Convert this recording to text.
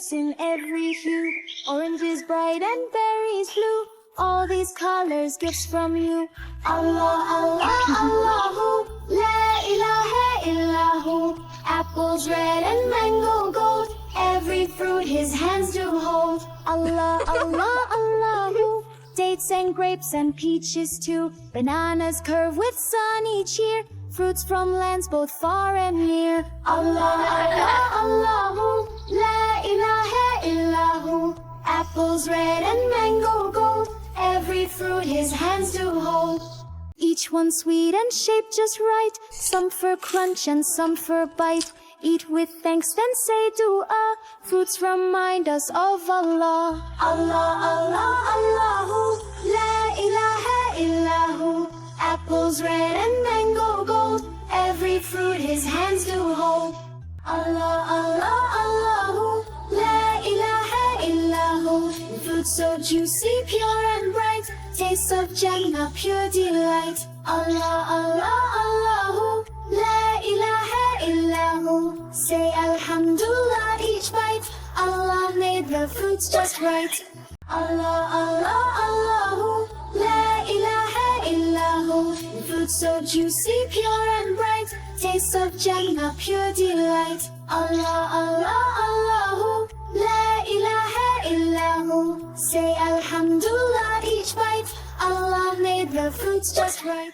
grapes in every hue, oranges bright and berries blue. All these colors gifts from you. Allah, Allah, Allahu, La ilaha illahu. Apples red and mango gold, every fruit his hands do hold. Allah, Allah, Allahu. Dates and grapes and peaches too, bananas curve with sunny cheer, fruits from lands both far and near. Allah, Allah, Allahu, La ilaha illahu. Apples red and mango gold, every fruit his hands do hold. Each one sweet and shaped just right, some for crunch and some for bite. Eat with thanks then say dua, fruits remind us of Allah. Allah, Allah, Allahu, La ilaha illahu. Apples red and mango gold, every fruit his hands do hold. Allah, Allah, Allahu, La ilaha illahu. Fruit so juicy, pure and bright, taste of Jannah, pure delight. Allah, Allah, Allahu, La ilaha illahu. Say Alhamdulillah each bite, Allah made the fruits just right. Allah, Allah, Allahu, La ilaha illahu. Fruits so juicy, pure and bright, taste of Jannah, pure delight. Allah, Allah, Allahu, La ilaha illahu. Say Alhamdulillah each bite, Allah made the fruits just right.